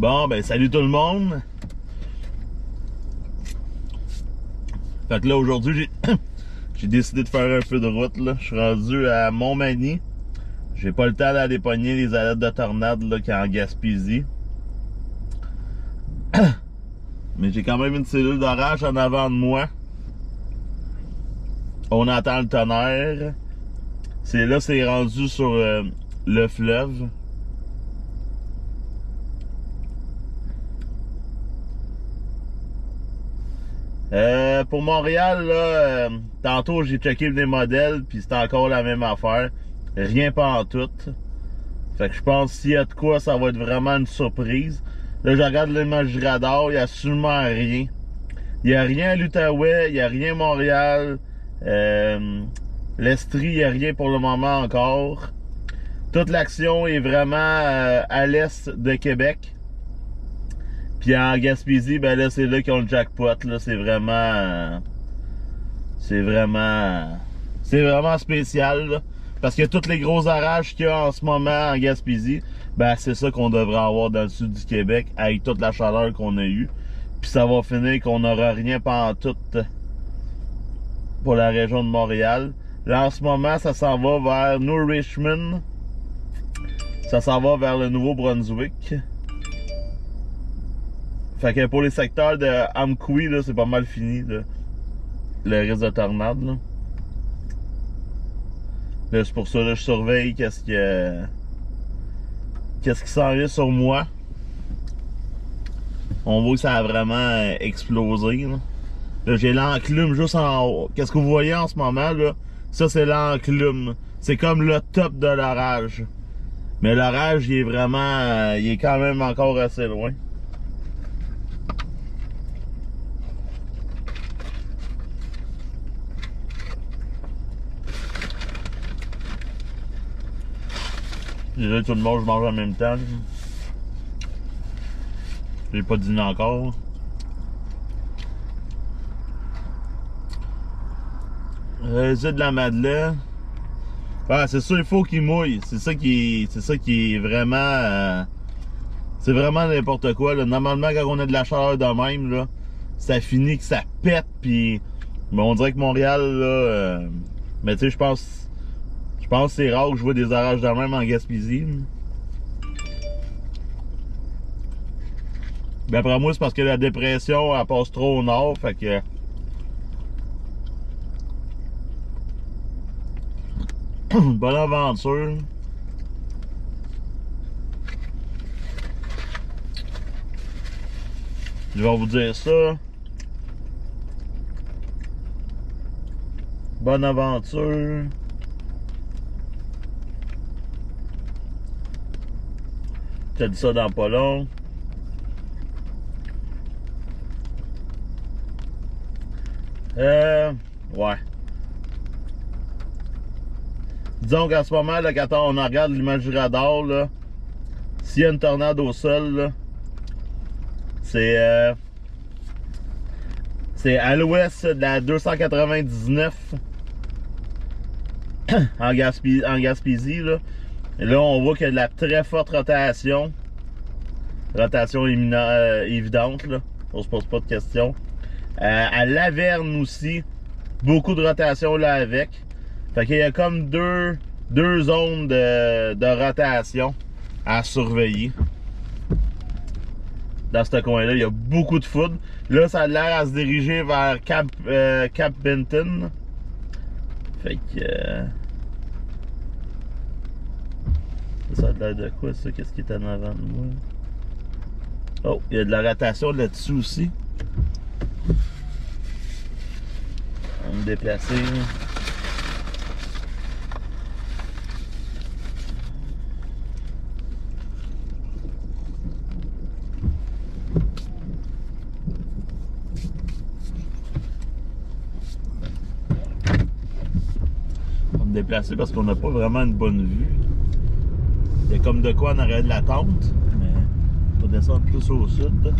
Bon, ben salut tout le monde. Fait que là, aujourd'hui, j'ai décidé de faire un peu de route, là. Je suis rendu à Montmagny. J'ai pas le temps d'aller pogner les alertes de tornade, là, qui est en Gaspésie. Mais j'ai quand même une cellule d'orage en avant de moi. On entend le tonnerre. C'est rendu sur le fleuve. Pour Montréal, là, tantôt j'ai checké des modèles, puis c'est encore la même affaire. Rien pas en tout. Fait que je pense que s'il y a de quoi, ça va être vraiment une surprise. Là, je regarde l'image du radar, il n'y a absolument rien. Il n'y a rien à l'Outaouais, il n'y a rien à Montréal. L'Estrie, il n'y a rien pour le moment encore. Toute l'action est vraiment à l'est de Québec. Puis en Gaspésie, ben là, c'est là qu'ils ont le jackpot. Là, c'est vraiment spécial. Là, parce que tous les gros orages qu'il y a en ce moment en Gaspésie, ben c'est ça qu'on devrait avoir dans le sud du Québec avec toute la chaleur qu'on a eue. Puis ça va finir qu'on n'aura rien pantoute pour la région de Montréal. Là, en ce moment, ça s'en va vers New Richmond. Ça s'en va vers le Nouveau-Brunswick. Fait que pour les secteurs de Amqui, là, c'est pas mal fini, là, le risque de tornade. Là, c'est pour ça que je surveille qu'est-ce qui s'en vient sur moi. On voit que ça a vraiment explosé. Là, j'ai l'enclume juste en haut. Qu'est-ce que vous voyez en ce moment, là? Ça, c'est l'enclume. C'est comme le top de l'orage. Mais l'orage, il est vraiment... il est quand même encore assez loin. Déjà, tout le monde, je mange en même temps. J'ai pas dîné encore. C'est de la Madeleine. Ah, c'est sûr, il faut qu'il mouille. C'est ça qui est vraiment... c'est vraiment n'importe quoi. Là. Normalement, quand on a de la chaleur de même, là, ça finit que ça pète. Puis, mais on dirait que Montréal, là... mais tu sais, je pense que c'est rare que je vois des orages de même en Gaspésie. Ben après moi, c'est parce que la dépression, elle passe trop au nord, fait que... Bonne aventure. Je vais vous dire ça. Bonne aventure. Je te dis ça dans pas long. Ouais. Disons qu'en ce moment, là, quand on regarde l'image du radar, là, s'il y a une tornade au sol, là, c'est à l'ouest de la 299 en Gaspésie, là. Et là, on voit qu'il y a de la très forte rotation. Rotation évidente, là. On se pose pas de questions. À Laverne aussi, beaucoup de rotation là avec. Fait qu'il y a comme deux zones de rotation à surveiller. Dans ce coin-là, il y a beaucoup de foudre. Là, ça a l'air à se diriger vers Cap Benton. Fait que... ça a l'air de quoi, ça? Qu'est-ce qui est en avant de moi? Oh, il y a de la rotation là-dessus aussi. On va me déplacer. On va me déplacer parce qu'on n'a pas vraiment une bonne vue. Il y a comme de quoi en arrière de la tente, mais on va descendre plus au sud.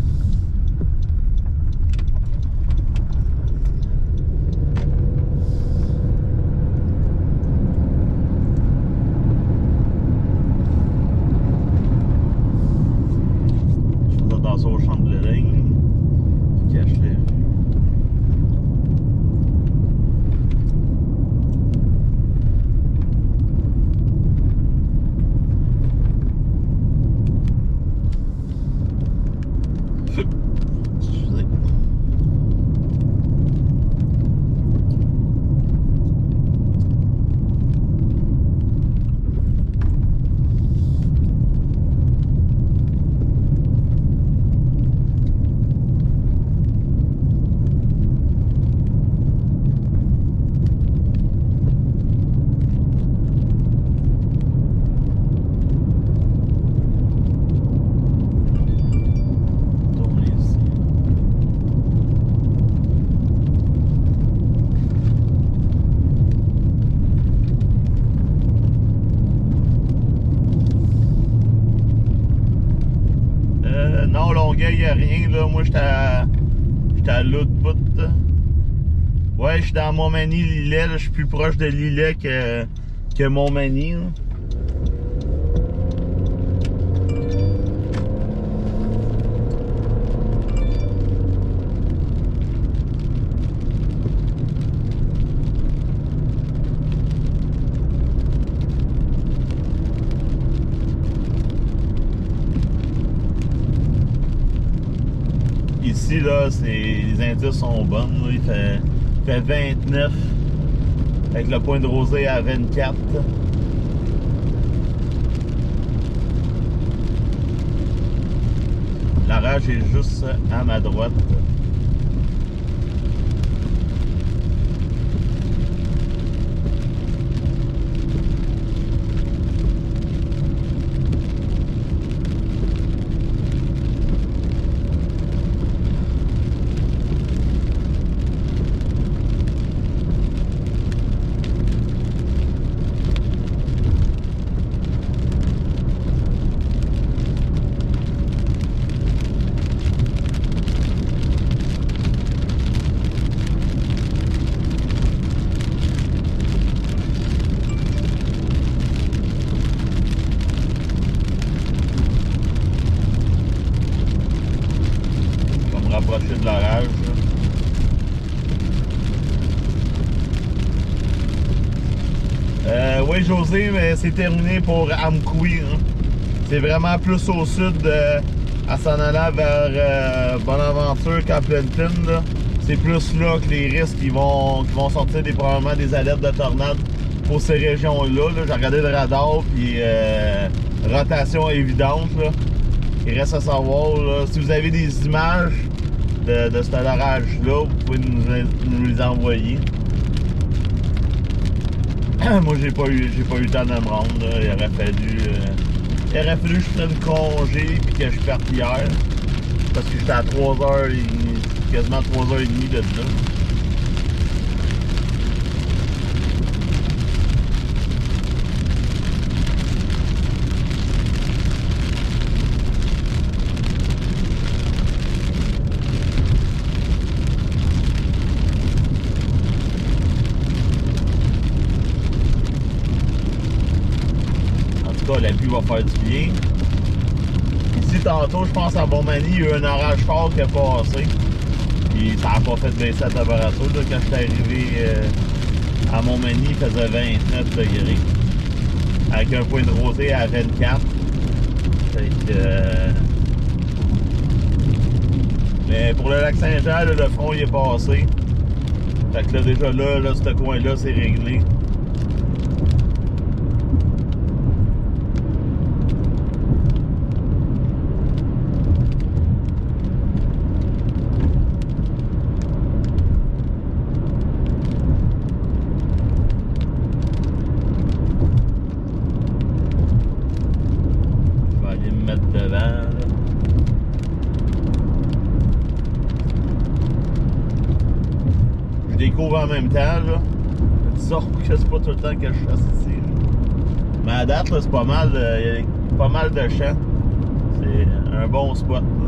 soleil, rien, là. Moi, j'étais à l'autre bout. Ouais, je suis dans Montmagny-Lillet, là. Je suis plus proche de Lillet que Montmagny, là. Ici, là, les indices sont bonnes. Là. Il fait 29 avec le point de rosée à 24. La rage est juste à ma droite. Rapprocher de l'orage. Oui, José, mais c'est terminé pour Amkoui. Hein. C'est vraiment plus au sud, à s'en allant vers Bonaventure qu'à Plenton. C'est plus là que les risques qui vont sortir probablement des alertes de tornades pour ces régions-là. Là. J'ai regardé le radar, puis rotation évidente. Là. Il reste à savoir, là, si vous avez des images de cet orage-là, vous pouvez nous les envoyer. Moi, j'ai pas eu le temps de me rendre. Là. Il aurait fallu que je prenne congé et que je parte hier. Parce que j'étais à 3h30, quasiment 3h30 de là. La pluie va faire du bien. Ici, tantôt, je pense à Montmagny, il y a eu un orage fort qui est passé. Puis ça n'a pas fait baisser la température. Là, quand je suis arrivé à Montmagny, il faisait 29 degrés. Avec un point de rosée à 24. Fait que, mais pour le lac Saint-Jean, là, le front il est passé. Fait que là, déjà là ce coin-là, c'est réglé. En même temps, là. Disons que c'est pas tout le temps que je chasse ici. Là. Mais à date, là, c'est pas mal. Il y a pas mal de champs. C'est un bon spot. Là.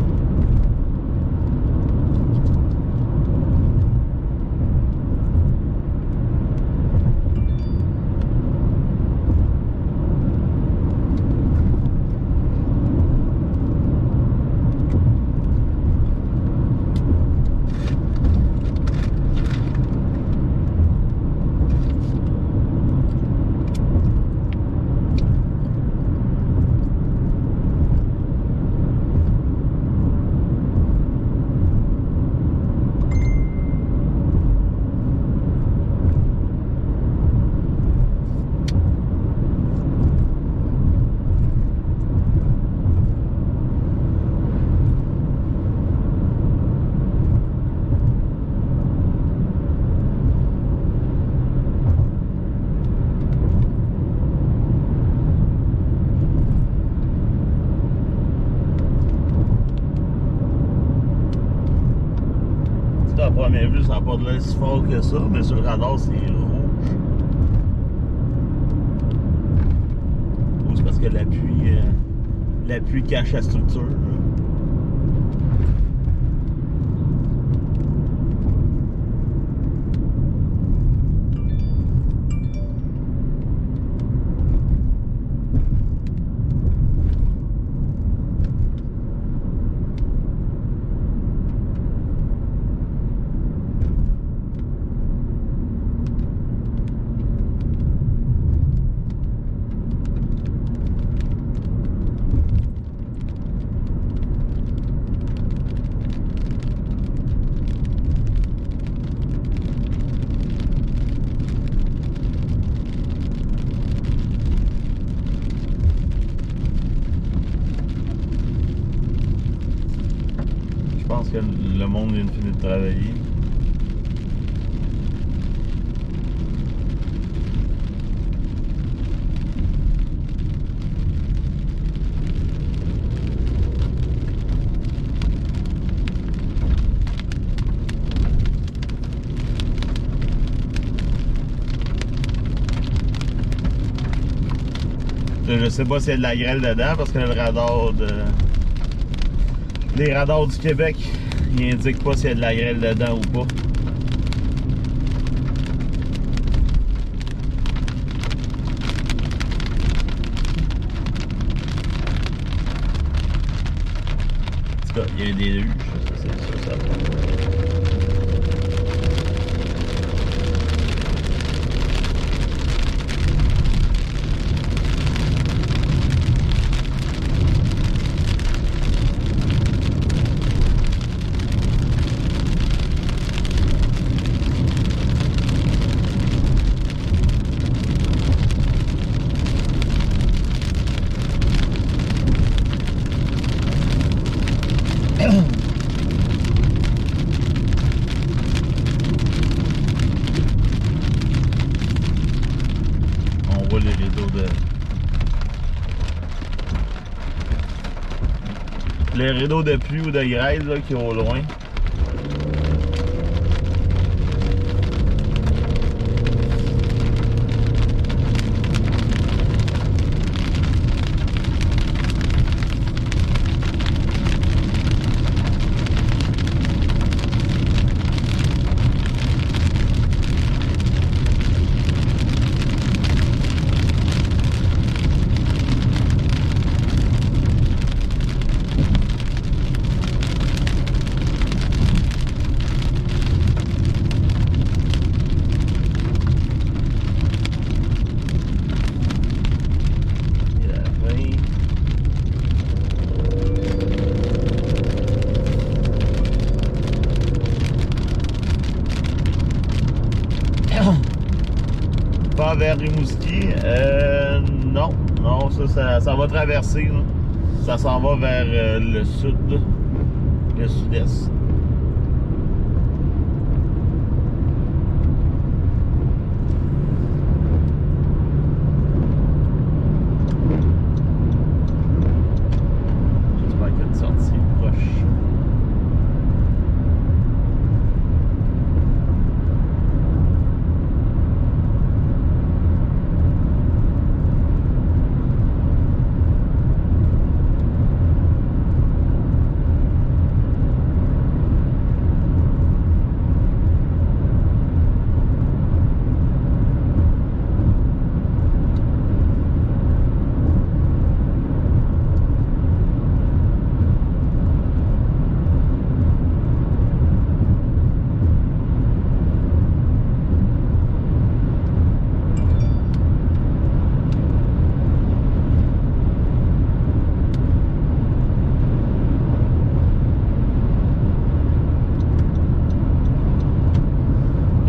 À première vue, ça n'a pas de l'air si fort que ça, mais sur le radar, c'est rouge. Ou c'est parce que l'appui cache la structure. Là. monde vient de finir de travailler. Je sais pas s'il y a de la grêle dedans parce que le radar les radars du Québec, ils indiquent pas s'il y a de la grêle dedans ou pas. En tout cas, il y a des luges, ça c'est sûr, ça. On voit les rideaux les rideaux de pluie ou de grêle là, qui sont au loin. Pas vers Rimouski, non, non, ça va traverser, là. Ça s'en va vers le sud, le sud-est. J'espère qu'il y a une sortie proche.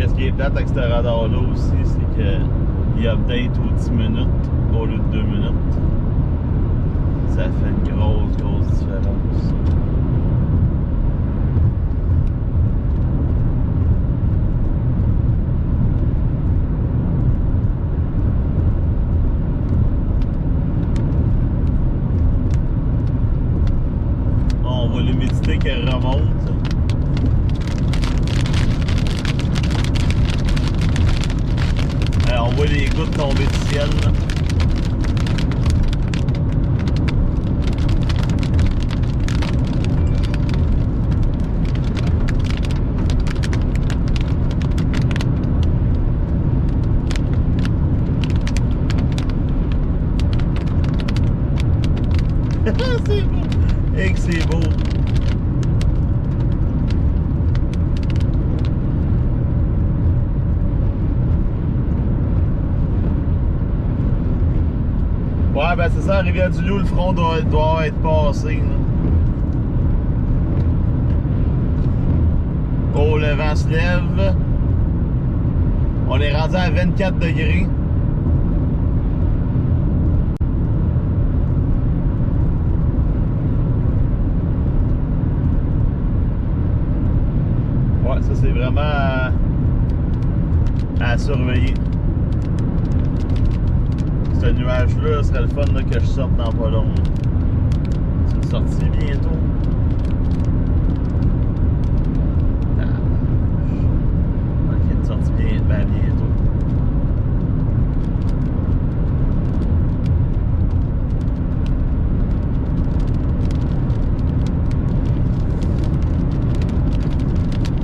Ce qui est plate avec ce radar-là aussi, c'est qu'il update aux 10 minutes au lieu de 2 minutes. Ça fait une grosse différence. On voit l'humidité qui remonte. On voit les gouttes tomber du ciel, là. C'est beau! Et que c'est beau! Ouais, ben c'est ça, à Rivière-du-Loup, le front doit être passé, là. Oh, le vent se lève. On est rendu à 24 degrés. c'est vraiment à surveiller. Ce nuage-là serait le fun là, que je sorte dans pas long. C'est une sortie bientôt. Ok, une sortie bientôt.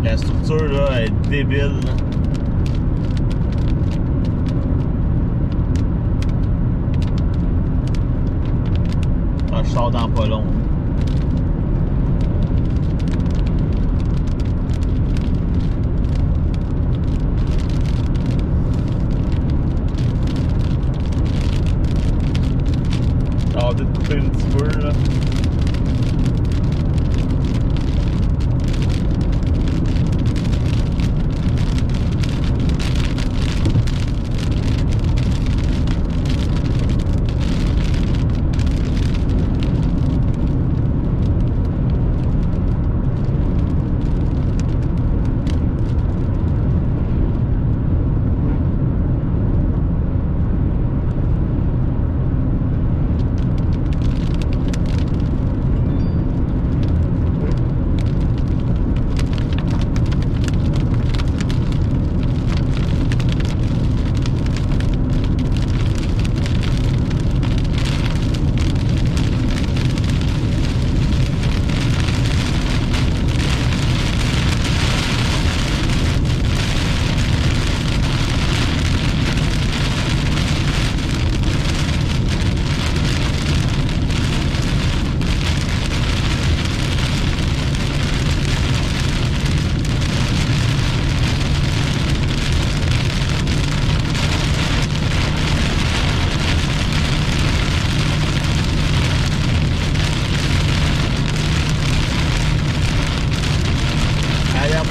La structure là, elle est débile. Ah, je sors dans pas long. Ça va peut-être couper un petit peu là.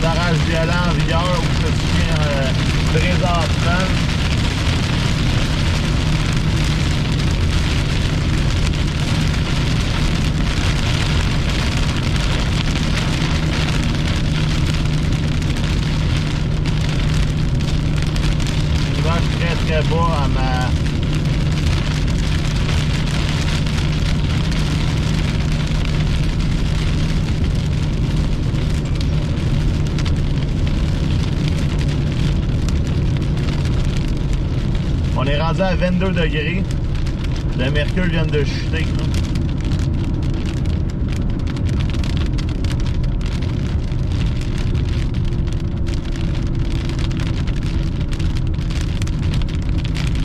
D'orage violent en vigueur où je suis présentement. Souvent je suis très bas à ma... On est rendu à 22 degrés. Le mercure vient de chuter.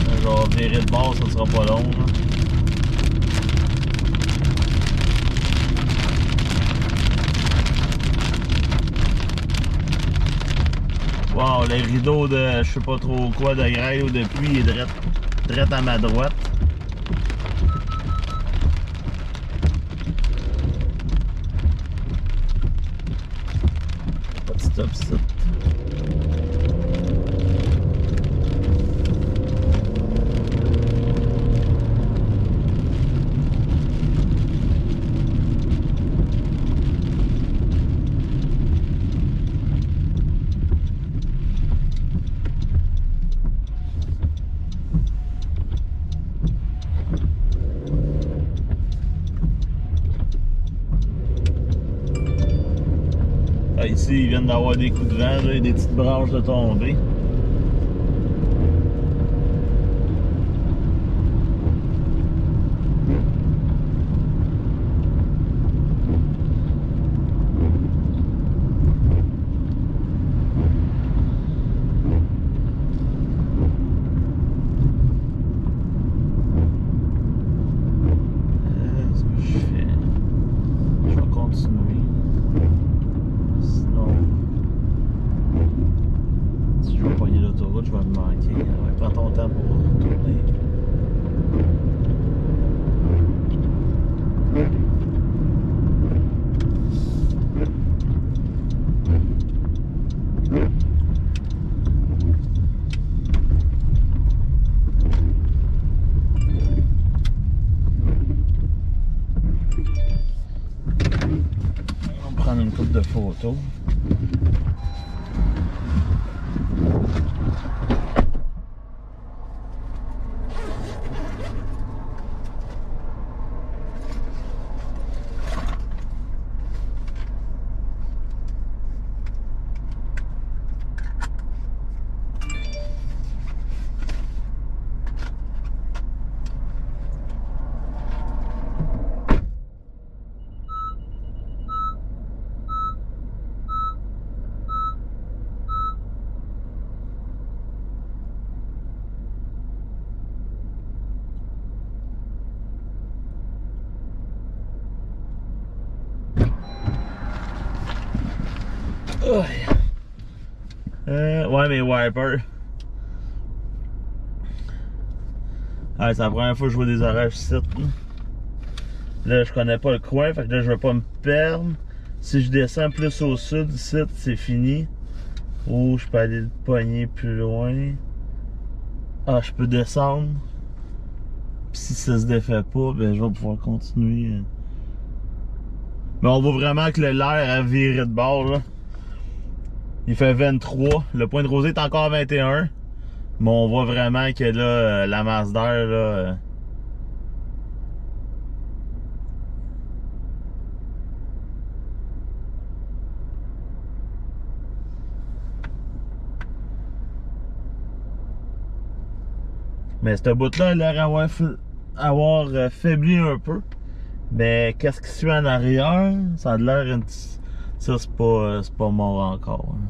Je vais virer de bord, ça sera pas long. Là. Wow, les rideaux de je sais pas trop quoi, de grêle ou de pluie est direct à ma droite. Pas de stop ça. Ici, ils viennent d'avoir des coups de vent, là, et des petites branches de tomber. Ce que je fais, je vais continuer. Si je vais pogner l'autoroute, je vais me manquer. Ouais, prends ton temps pour tourner. On va prendre une coupe de photos. Ouais, mes wipers. Ouais, c'est la première fois que je vois des orages ici. Là, je connais pas le coin, fait que là, je vais pas me perdre. Si je descends plus au sud, ici, c'est fini. Ou je peux aller le pogner plus loin. Ah, je peux descendre. Puis si ça se défait pas, ben je vais pouvoir continuer. Mais on voit vraiment que l'air a viré de bord, là. Il fait 23. Le point de rosée est encore 21. Mais on voit vraiment que là, la masse d'air, là... Mais ce bout-là, il a l'air avoir faibli un peu. Mais qu'est-ce qui suit en arrière? Ça a l'air un petit... Ça, c'est pas mort encore. Hein.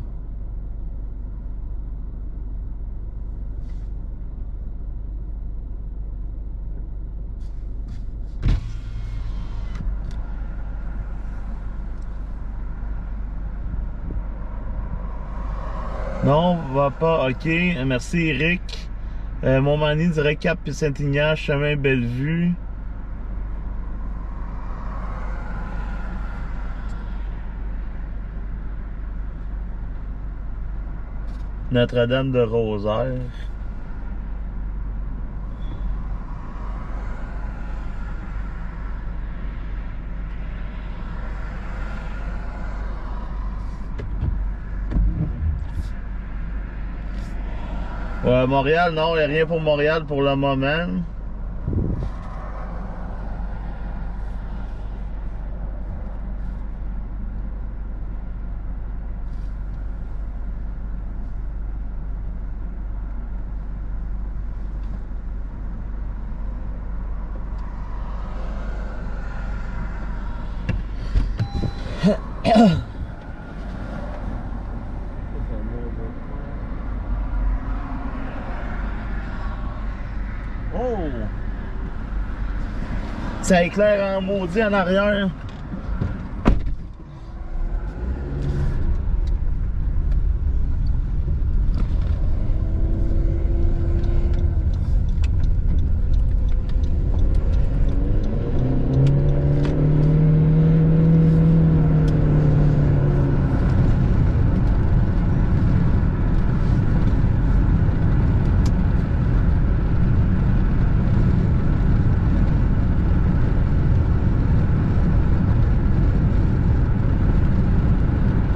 Non, va pas. OK. Merci, Eric. Montmagny, direct Cap puis Saint-Ignace, chemin Bellevue. Notre-Dame de Rosaire. Ouais, Montréal, non, il n'y a rien pour Montréal pour le moment. Oh! Ça éclaire en maudit en arrière.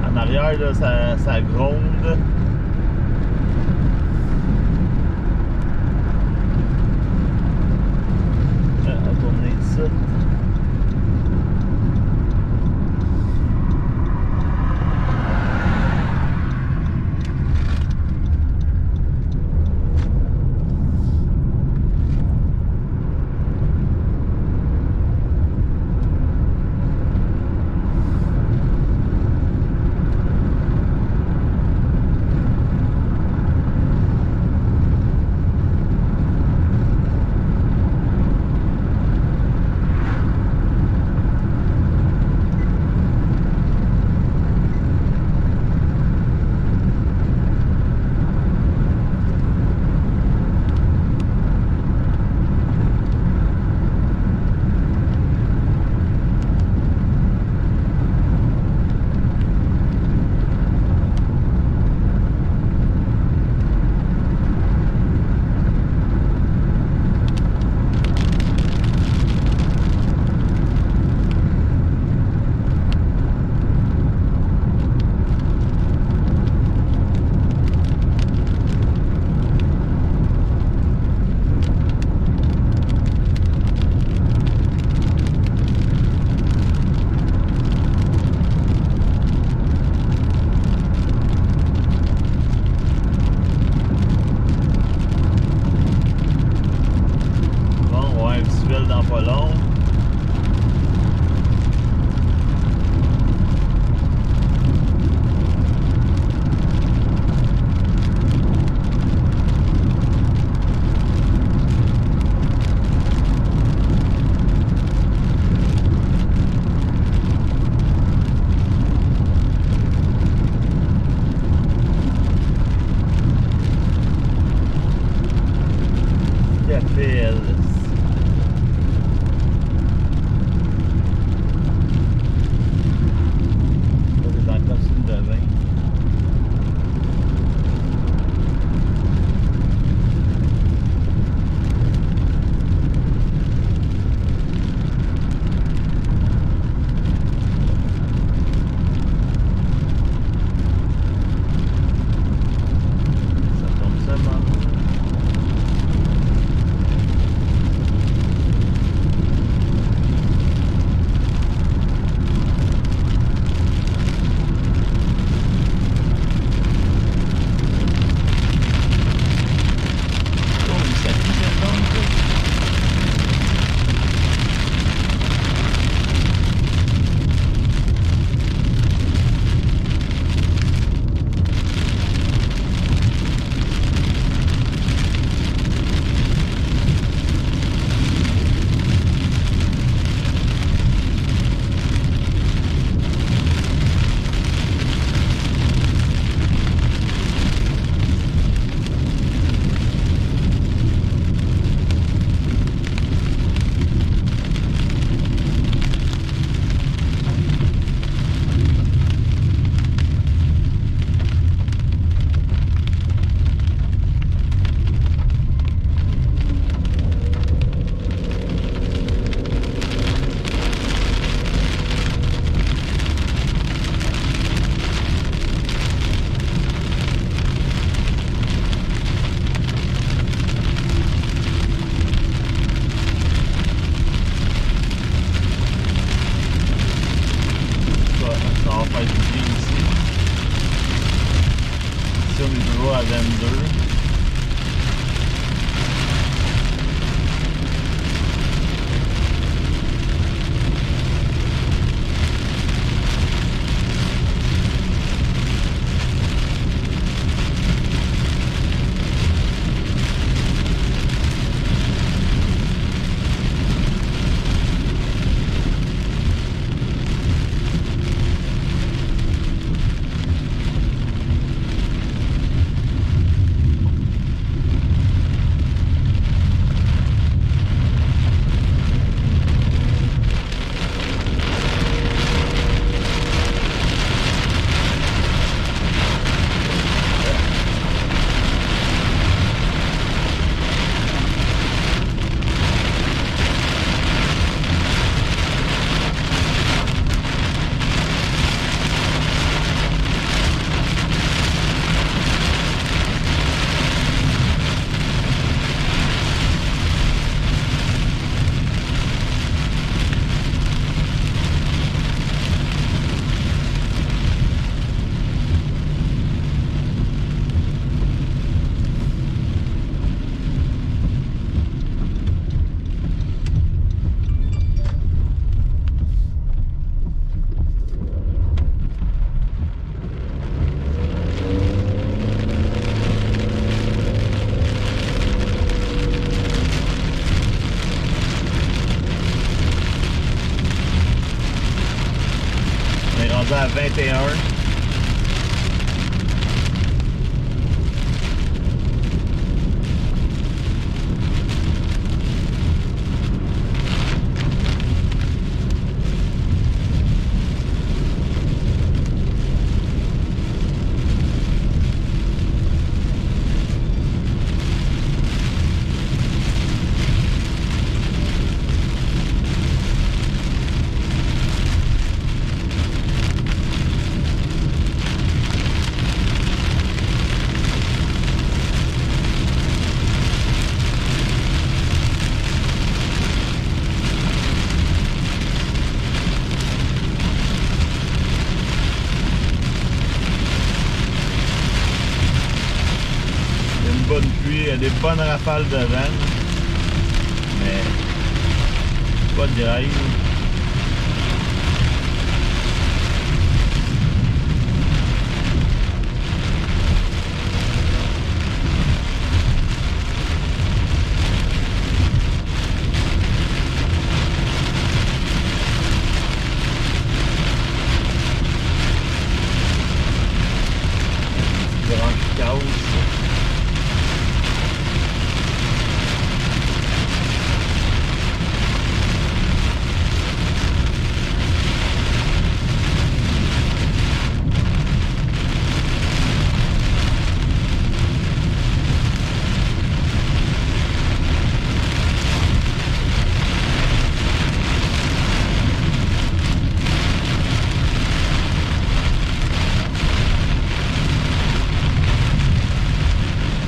En arrière, là, ça gronde. On va tourner ici. on est toujours à 22. À 21. Bonne pluie, il y a des bonnes rafales de vent, mais pas de drive. Grand chaos.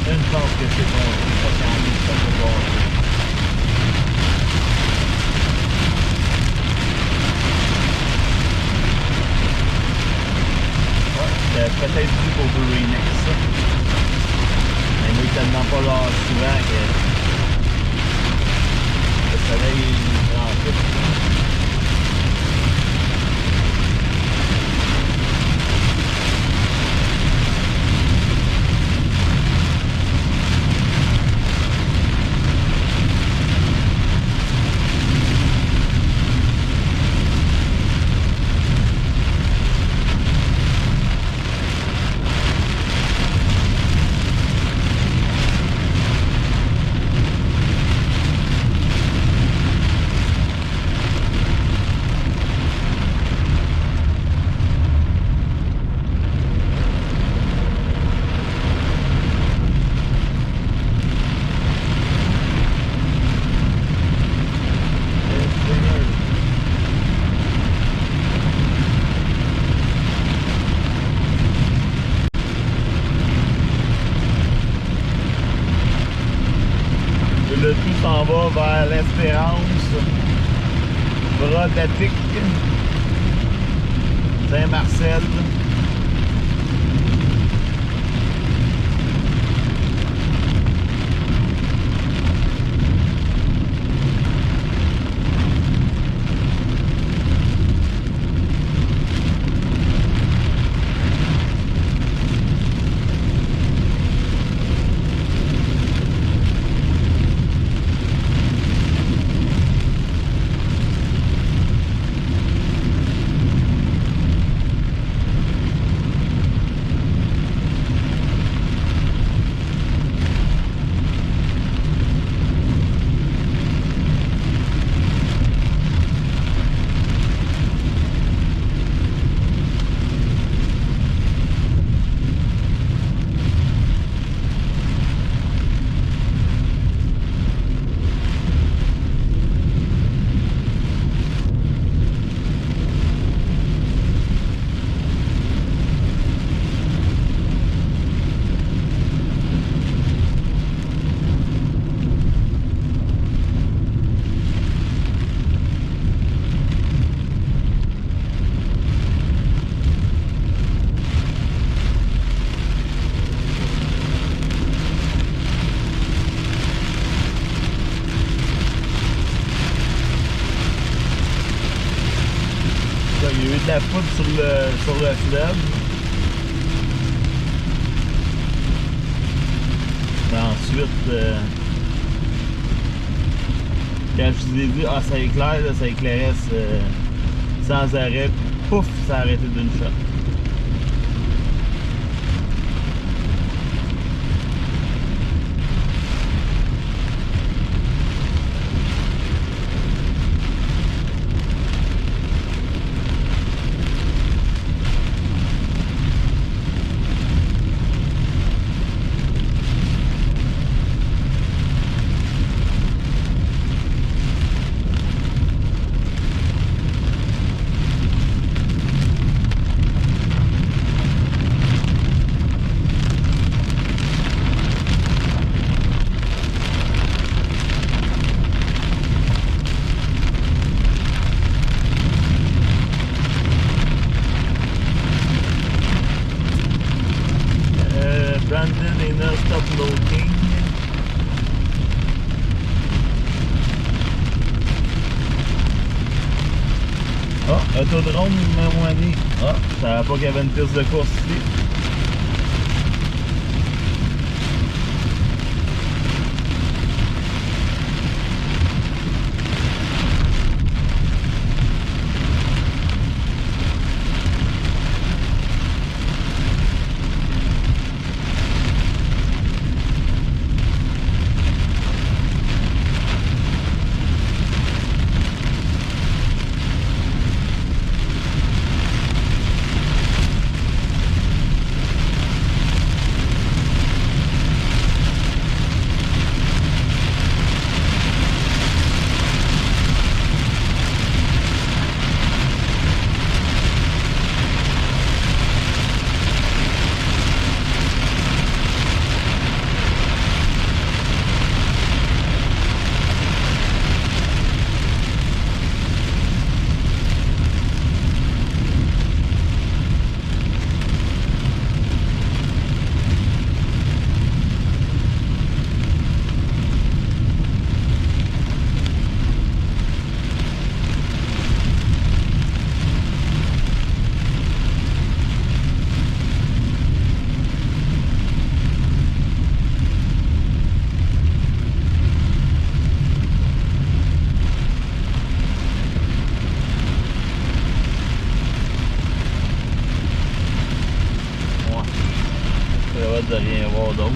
Je pense que c'est bon, ça s'en est, ça peut bon. Ouais, c'était peut-être dû pour Blue Remix, ça. Mais moi, tellement pas là souvent que le soleil prend tout. Le tout s'en va vers l'Espérance, Bras-de-Pic, Saint-Marcel. la poudre sur le sled. Ensuite, quand je vous ai dit, ah, ça éclaire, là, ça éclairait sans arrêt, puis pouf, ça a arrêté d'une shot. Brandon Inner Stop Loading. Ah, Autodrome Mamouani. Ah, je savais pas qu'il y avait une piste de course ici. De rien voir d'autre.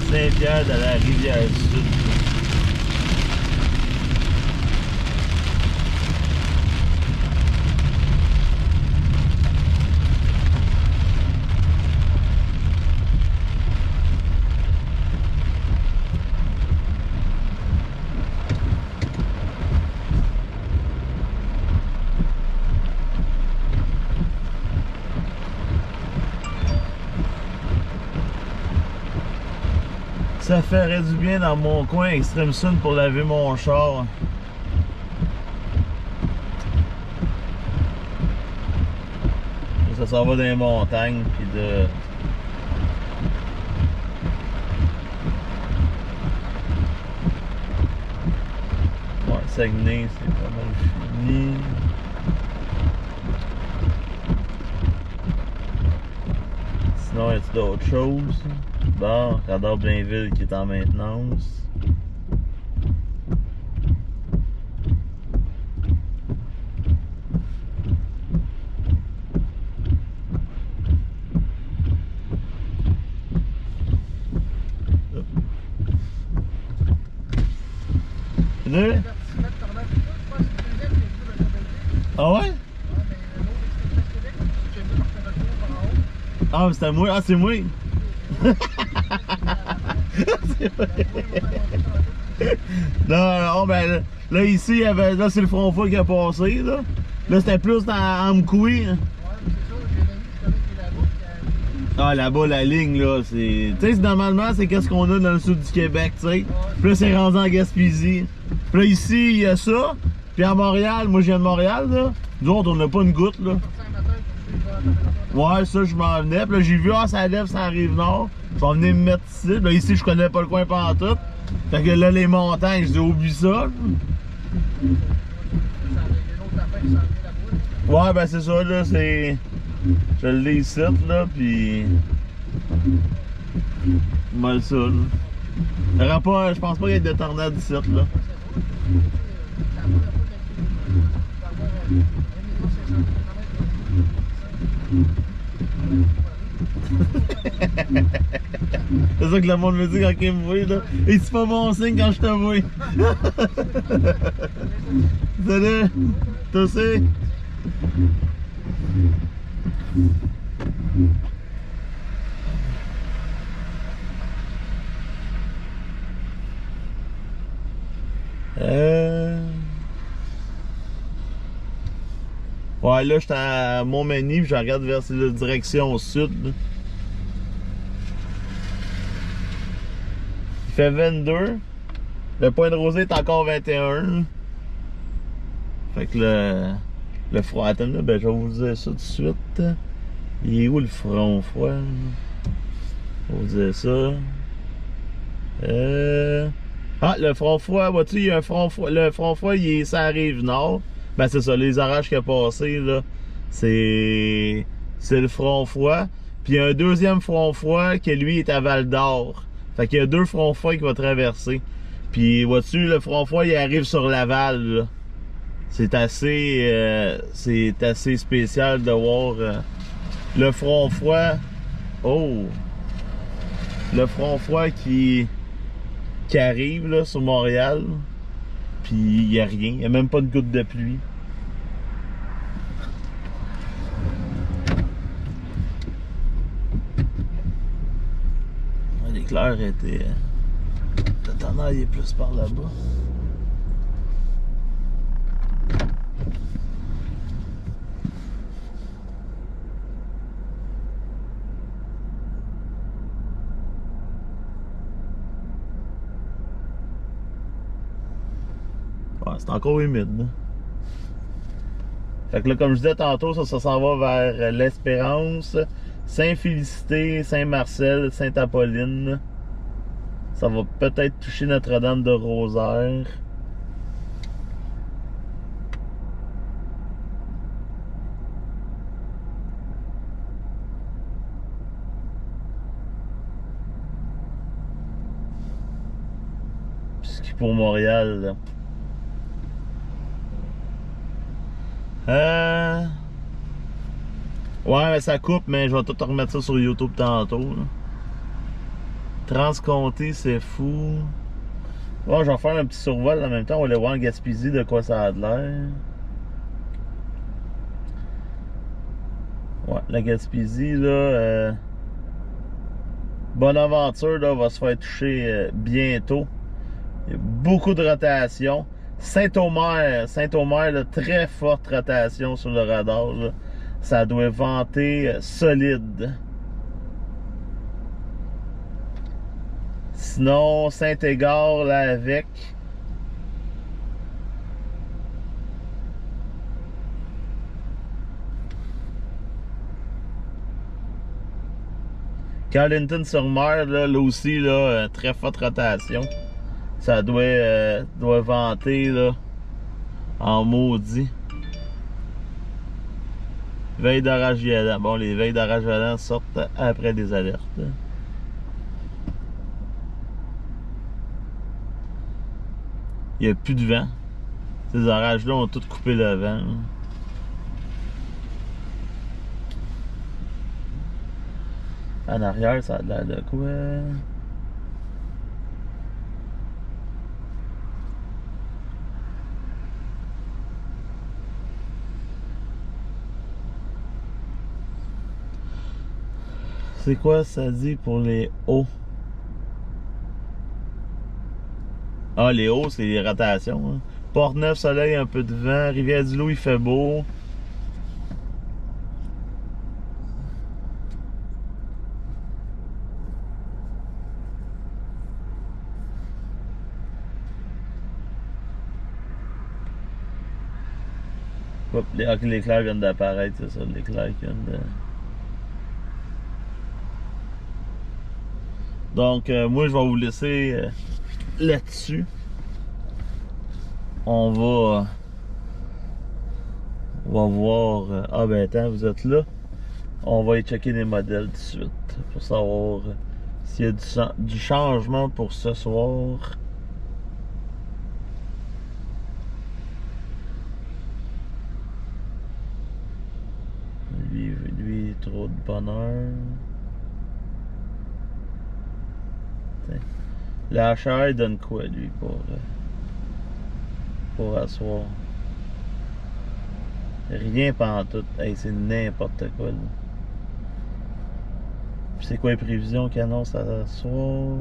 Saint-Pierre de la Rivière-Sud. Ça ferait du bien dans mon coin extrême sud pour laver mon char. Ça s'en va dans les montagnes puis de. Ouais, Saguenay, c'est pas mal fini. Sinon, y a-t-il d'autres choses? Bon, Radar Blainville qui est en maintenance. Deux? Ah ouais? Ah, c'était moi. Ah, c'est moi. Non, ben là ici, il y avait, là c'est le front fou qui a passé. Là c'était plus dans Amkoui. Hein. Ah, là-bas, la ligne, là, c'est. Tu sais, normalement, c'est qu'est-ce qu'on a dans le sud du Québec, tu sais. Puis là, c'est rendu en Gaspésie. Puis là, ici, il y a ça. Puis à Montréal, moi, je viens de Montréal, là. Nous autres, on n'a pas une goutte, là. Ouais, ça, je m'en venais. Puis là, j'ai vu, ah, ça lève, ça arrive nord. Je vais venir me mettre ici. Là, ici, je connais pas le coin pantoute. Fait que là, les montagnes, je dis, oublie ça. Ouais, ben, c'est ça, là, c'est. Je l'ai ici, là, pis. Mal ça, là. Il y aura pas, je pense pas qu'il y ait de tornade ici, là. C'est ça que le monde me dit quand il me voit, là. Et c'est pas bon signe quand je te vois. Salut! Toi aussi? Ouais, là, j'étais à Montmagny, puis je regarde vers la direction sud. Là. Il fait 22. Le point de rosée est encore 21. Là. Fait que le froid, attends, là, ben, je vais vous dire ça tout de suite. Il est où le front froid? Je vais vous dire ça. Ah, le front froid, vois-tu, il y a un front froid. Le front froid, ça arrive nord. Ben, c'est ça, les orages qui ont passé, là. C'est le front froid. Puis il y a un deuxième front froid qui, lui, est à Val d'Or. Fait qu'il y a deux fronts froids qui vont traverser. Puis, vois-tu, le front froid, il arrive sur Laval, là. C'est assez spécial de voir le front froid. Oh! Le front froid qui arrive là, sur Montréal. Puis il n'y a rien. Il n'y a même pas de goutte de pluie. L'éclair était. Le tonnerre est plus par là-bas. Ouais, c'est encore humide. Là. Fait que là, comme je disais tantôt, ça s'en va vers l'Espérance, Saint-Félicité, Saint-Marcel, Sainte-Apolline. Ça va peut-être toucher Notre-Dame-de-Rosaire. Puis pour Montréal, là. Ouais, mais ça coupe, mais je vais tout remettre ça sur YouTube tantôt. Là. Transcomté, c'est fou. Bon, je vais faire un petit survol en même temps. On va aller voir en Gaspésie de quoi ça a de l'air. Ouais, la Gaspésie, là. Bonaventure, là, va se faire toucher bientôt. Il y a beaucoup de rotation. Saint-Omer, là, très forte rotation sur le radar. Là. Ça doit vanter solide. Sinon, Saint-Égard, là, avec. Carleton-sur-Mer, là aussi, là, très forte rotation. Ça doit vanter, là, en maudit. Veille d'orage violent. Bon, les veilles d'orage violent sortent après des alertes. Il n'y a plus de vent. Ces orages-là ont tout coupé le vent. En arrière, ça a l'air de quoi? C'est quoi ça dit pour les hauts? Ah, les hauts, c'est les rotations. Hein. Port-Neuf, soleil, un peu de vent. Rivière-du-Loup, il fait beau. Hop, l'éclair vient d'apparaître, c'est ça, l'éclair qui vient de... Donc, moi, je vais vous laisser là-dessus. On va voir... ah ben, attends, vous êtes là. On va y checker les modèles tout de suite pour savoir s'il y a du changement pour ce soir. Lui, trop de bonheur. Le HR donne quoi, lui, pour asseoir? Rien pantoute. Hey, c'est n'importe quoi, là. Puis c'est quoi les prévisions qu'ils annoncent à soir?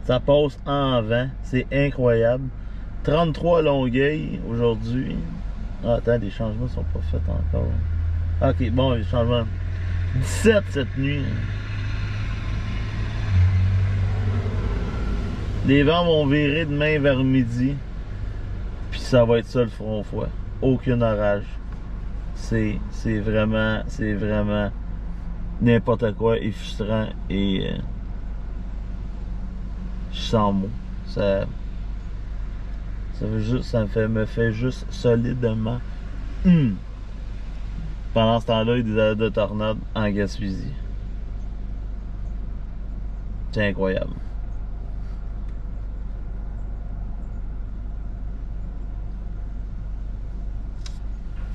Ça passe en vent. C'est incroyable. 33 Longueuil aujourd'hui. Ah, attends, les changements sont pas faits encore. Ok, bon, les changements. 17 cette nuit. Les vents vont virer demain vers midi. Puis ça va être ça le front froid. Aucun orage. C'est vraiment n'importe quoi et frustrant et je sens mots. Ça me fait juste solidement. Pendant ce temps-là, il y a des alertes de tornade en Gaspésie. C'est incroyable.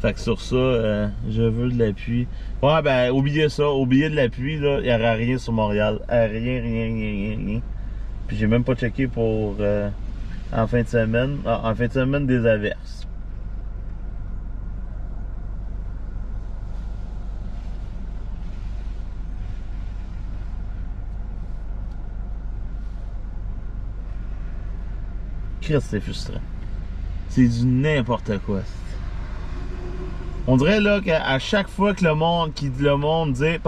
Fait que sur ça, je veux de la pluie. Ouais, ben, oubliez ça. Oubliez de la pluie, là. Il n'y aura rien sur Montréal. Rien. Puis j'ai même pas checké pour en fin de semaine. Ah, en fin de semaine, des averses. Christ, c'est frustrant. C'est du n'importe quoi. On dirait là qu'à chaque fois que le monde dit,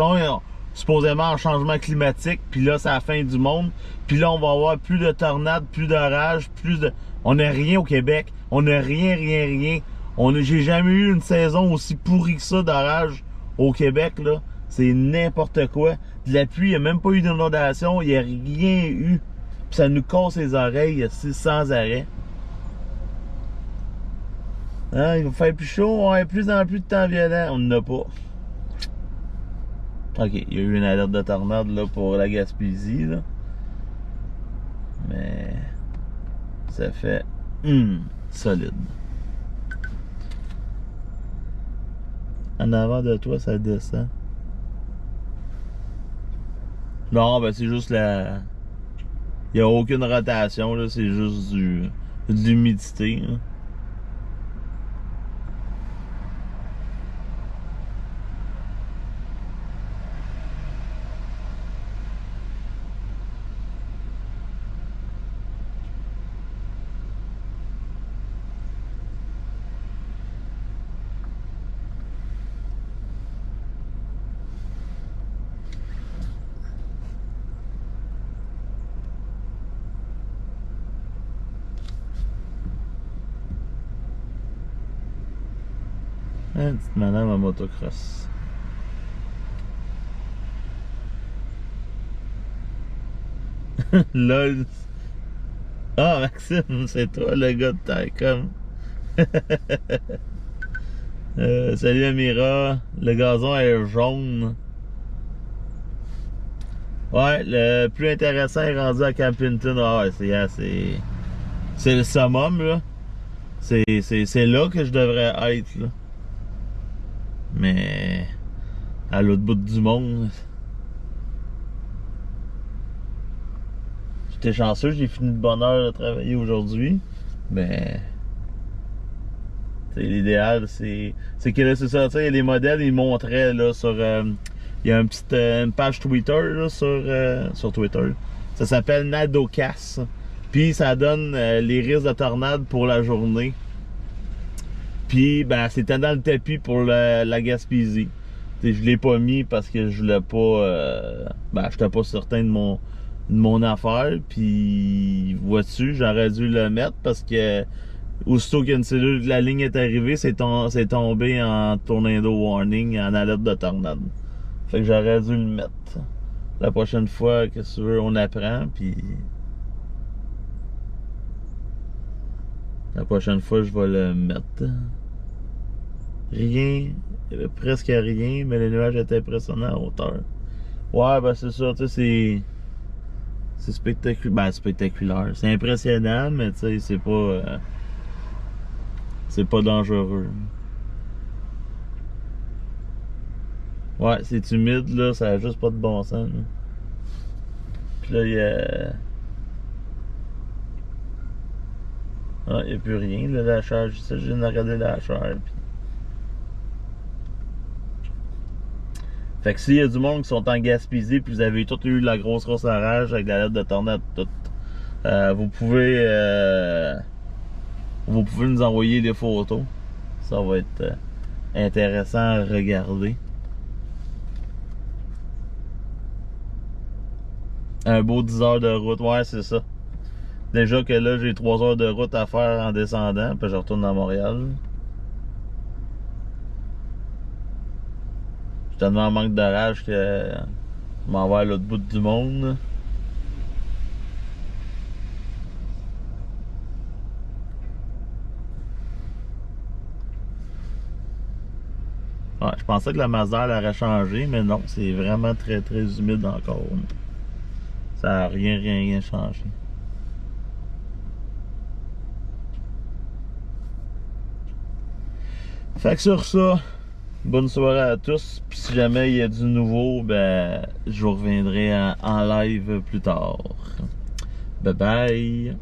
supposément en changement climatique, puis là c'est la fin du monde, puis là on va avoir plus de tornades, plus d'orages, on n'a rien au Québec, on n'a rien. J'ai jamais eu une saison aussi pourrie que ça d'orage au Québec là, c'est n'importe quoi. De la pluie, il n'y a même pas eu d'inondation, il n'y a rien eu, puis ça nous casse les oreilles, c'est sans arrêt. Hein, il va faire plus chaud, on va plus en plus de temps violent. On n'en a pas. Ok, il y a eu une alerte de tornade là, pour la Gaspésie. Là. Mais ça fait solide. En avant de toi, ça descend. Non, ben c'est juste la... Il n'y a aucune rotation, là, c'est juste de l'humidité. Une petite madame à motocross. LOL. Ah, Maxime, c'est toi le gars de Taïcom. Salut Amira. Le gazon est jaune. Ouais, le plus intéressant est rendu à Campington. Ah ouais, c'est le summum, là. C'est là que je devrais être, là. Mais à l'autre bout du monde. J'étais chanceux, j'ai fini de bonne heure de travailler aujourd'hui. Mais l'idéal, c'est que là, c'est ça, tu sais, les modèles, ils montraient là sur. Il y a une page Twitter là, sur Twitter. Ça s'appelle Nadocas. Puis ça donne les risques de tornade pour la journée. Puis ben c'était dans le tapis pour la Gaspésie. T'sais, je l'ai pas mis parce que je voulais pas. Ben j'étais pas certain de mon affaire. Puis vois-tu, j'aurais dû le mettre parce que aussitôt qu'une cellule de la ligne est arrivée, c'est tombé en tornado warning, en alerte de tornade. Fait que j'aurais dû le mettre. La prochaine fois, que tu veux, on apprend, puis la prochaine fois, je vais le mettre. Rien, presque rien, mais les nuages étaient impressionnants en hauteur. Ouais, ben c'est ça, tu sais, c'est spectaculaire. Ben, spectaculaire. C'est impressionnant, mais tu sais, c'est pas dangereux. Ouais, c'est humide, là, ça a juste pas de bon sens. Là. Puis là, il y a... Ah, il n'y a plus rien, là, la charge. Je viens de regarder la charge. Puis... Fait que s'il y a du monde qui sont en Gaspésie, puis vous avez tout eu la grosse orage avec la lettre de tornade, tout, vous pouvez nous envoyer des photos. Ça va être intéressant à regarder. Un beau 10 heures de route, ouais, c'est ça. Déjà que là, j'ai 3 heures de route à faire en descendant, puis je retourne à Montréal. Je suis tellement en manque d'orage que je m'en vais à l'autre bout du monde. Ouais, je pensais que la Mazda elle aurait changé, mais non, c'est vraiment très très humide encore. Ça n'a rien changé. Fait que sur ça, bonne soirée à tous. Puis si jamais il y a du nouveau, ben je vous reviendrai en live plus tard. Bye bye.